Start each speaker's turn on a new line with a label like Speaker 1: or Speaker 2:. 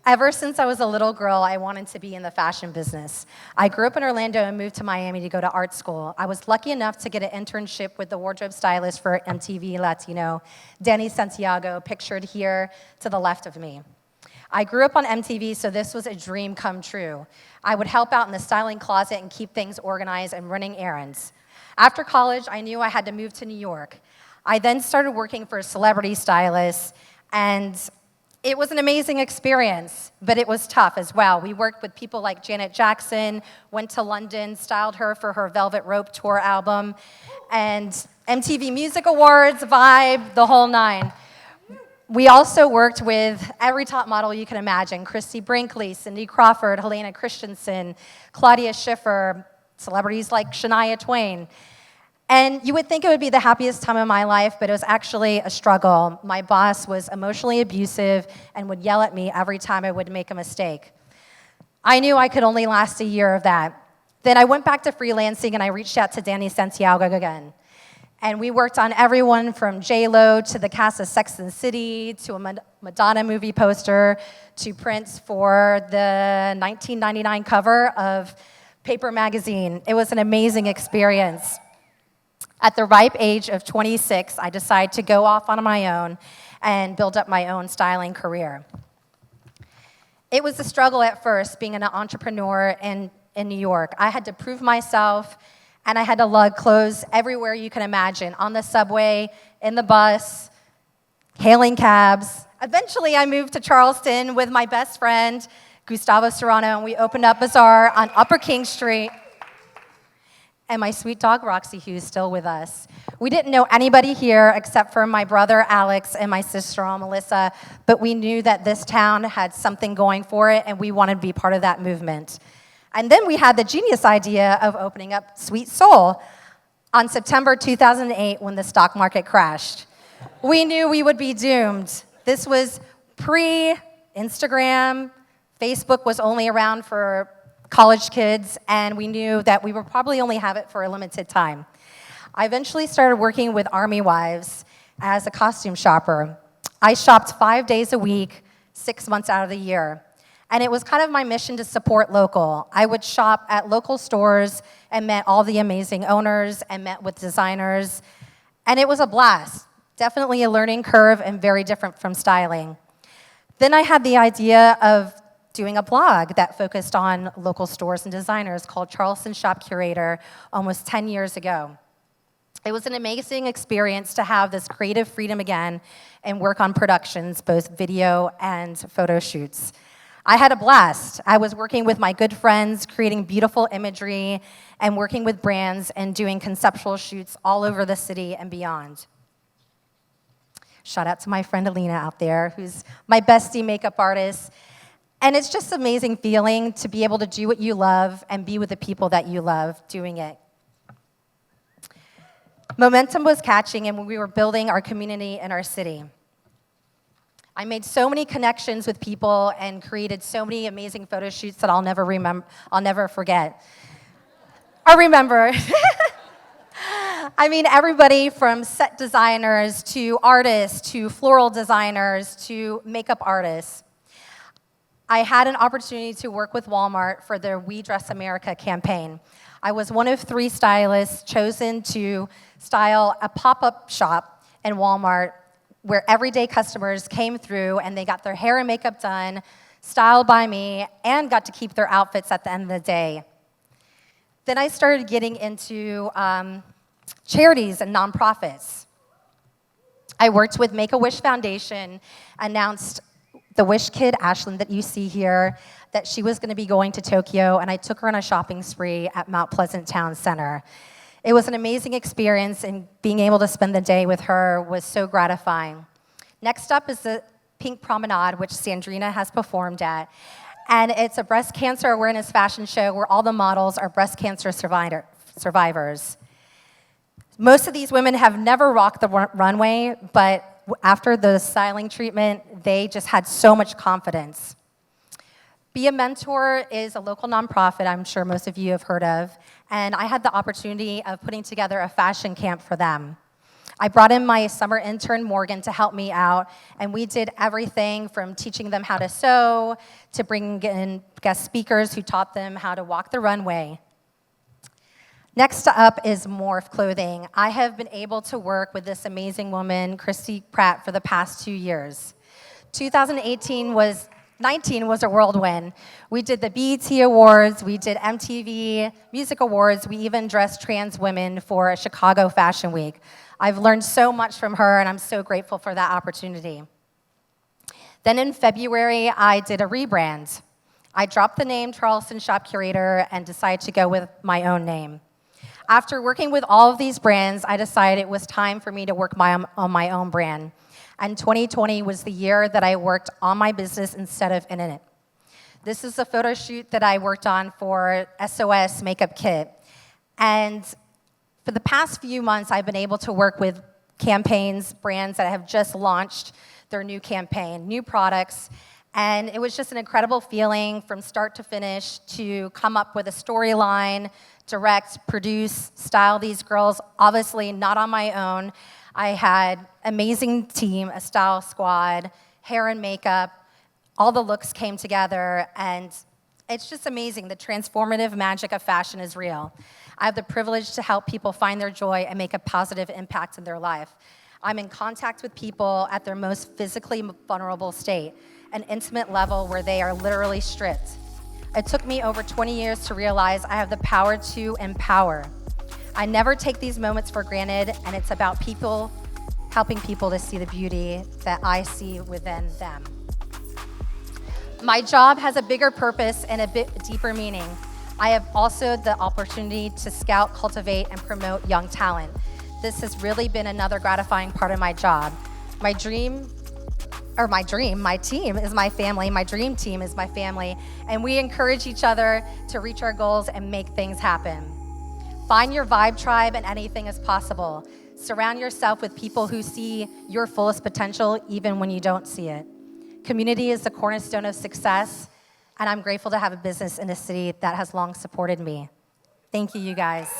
Speaker 1: Ever since I was a little girl, I wanted to be in the fashion business. I grew up in Orlando and moved to Miami to go to art school. I was lucky enough to get an internship with the wardrobe stylist for MTV Latino, Danny Santiago, pictured here to the left of me. I grew up on MTV, so this was a dream come true. I would help out in the styling closet and keep things organized and running errands. After college, I knew I had to move to New York. I then started working for a celebrity stylist, and it was an amazing experience, but it was tough as well. We worked with people like Janet Jackson, went to London, styled her for her Velvet Rope tour album, and MTV Music Awards, Vibe, the whole nine. We also worked with every top model you can imagine: Christy Brinkley, Cindy Crawford, Helena Christensen, Claudia Schiffer, celebrities like Shania Twain. And you would think it would be the happiest time of my life, but it was actually a struggle. My boss was emotionally abusive and would yell at me every time I would make a mistake. I knew I could only last a year of that. Then I went back to freelancing and I reached out to Danny Santiago again. And we worked on everyone from J-Lo to the cast of Sex and the City to a Madonna movie poster to prints for the 1999 cover of Paper Magazine. It was an amazing experience. At the ripe age of 26, I decided to go off on my own and build up my own styling career. It was a struggle at first, being an entrepreneur in New York. I had to prove myself, and I had to lug clothes everywhere you can imagine, on the subway, in the bus, hailing cabs. Eventually, I moved to Charleston with my best friend, Gustavo Serrano, and we opened up Bazaar on Upper King Street. And my sweet dog, Roxy, who's still with us. We didn't know anybody here except for my brother, Alex, and my sister-in-law, Melissa, but we knew that this town had something going for it, and we wanted to be part of that movement. And then we had the genius idea of opening up Sweet Soul on September 2008 when the stock market crashed. We knew we would be doomed. This was pre-Instagram. Facebook was only around for college kids, and we knew that we would probably only have it for a limited time. I eventually started working with Army wives as a costume shopper. I shopped 5 days a week, 6 months out of the year. And it was kind of my mission to support local. I would shop at local stores and met all the amazing owners and met with designers. And it was a blast. Definitely a learning curve and very different from styling. Then I had the idea of doing a blog that focused on local stores and designers called Charleston Shop Curator almost 10 years ago. It was an amazing experience to have this creative freedom again and work on productions, both video and photo shoots. I had a blast. I was working with my good friends, creating beautiful imagery, and working with brands and doing conceptual shoots all over the city and beyond. Shout out to my friend Alina out there, who's my bestie makeup artist. And it's just an amazing feeling to be able to do what you love and be with the people that you love doing it. Momentum was catching, and we were building our community in our city. I made so many connections with people and created so many amazing photo shoots that I'll never forget. I remember. I mean, everybody from set designers to artists to floral designers to makeup artists. I had an opportunity to work with Walmart for their We Dress America campaign. I was one of 3 stylists chosen to style a pop-up shop in Walmart where everyday customers came through and they got their hair and makeup done, styled by me, and got to keep their outfits at the end of the day. Then I started getting into charities and nonprofits. I worked with Make-A-Wish Foundation, announced the Wish kid, Ashlyn, that you see here, that she was going to be going to Tokyo, and I took her on a shopping spree at Mount Pleasant Town Center. It was an amazing experience, and being able to spend the day with her was so gratifying. Next up is the Pink Promenade, which Sandrina has performed at, and it's a breast cancer awareness fashion show where all the models are breast cancer survivors. Most of these women have never rocked the runway, but after the styling treatment, they just had so much confidence. Be a Mentor is a local nonprofit I'm sure most of you have heard of, and I had the opportunity of putting together a fashion camp for them. I brought in my summer intern, Morgan, to help me out, and we did everything from teaching them how to sew to bringing in guest speakers who taught them how to walk the runway. Next up is Morph Clothing. I have been able to work with this amazing woman, Christy Pratt, for the past 2 years. 19 was a whirlwind. We did the BET Awards, we did MTV Music Awards, we even dressed trans women for Chicago Fashion Week. I've learned so much from her, and I'm so grateful for that opportunity. Then in February, I did a rebrand. I dropped the name Charleston Shop Curator and decided to go with my own name. After working with all of these brands, I decided it was time for me to work on my own brand. And 2020 was the year that I worked on my business instead of in it. This is a photo shoot that I worked on for SOS Makeup Kit. And for the past few months, I've been able to work with campaigns, brands that have just launched their new campaign, new products. And it was just an incredible feeling from start to finish to come up with a storyline, direct, produce, style these girls, obviously not on my own. I had an amazing team, a style squad, hair and makeup, all the looks came together, and it's just amazing. The transformative magic of fashion is real. I have the privilege to help people find their joy and make a positive impact in their life. I'm in contact with people at their most physically vulnerable state, an intimate level where they are literally stripped. It took me over 20 years to realize I have the power to empower. I never take these moments for granted, and it's about people, helping people to see the beauty that I see within them. My job has a bigger purpose and a bit deeper meaning. I have also the opportunity to scout, cultivate, and promote young talent. This has really been another gratifying part of my job. My team is my family, my dream team is my family, and we encourage each other to reach our goals and make things happen. Find your vibe tribe and anything is possible. Surround yourself with people who see your fullest potential even when you don't see it. Community is the cornerstone of success, and I'm grateful to have a business in a city that has long supported me. Thank you, you guys.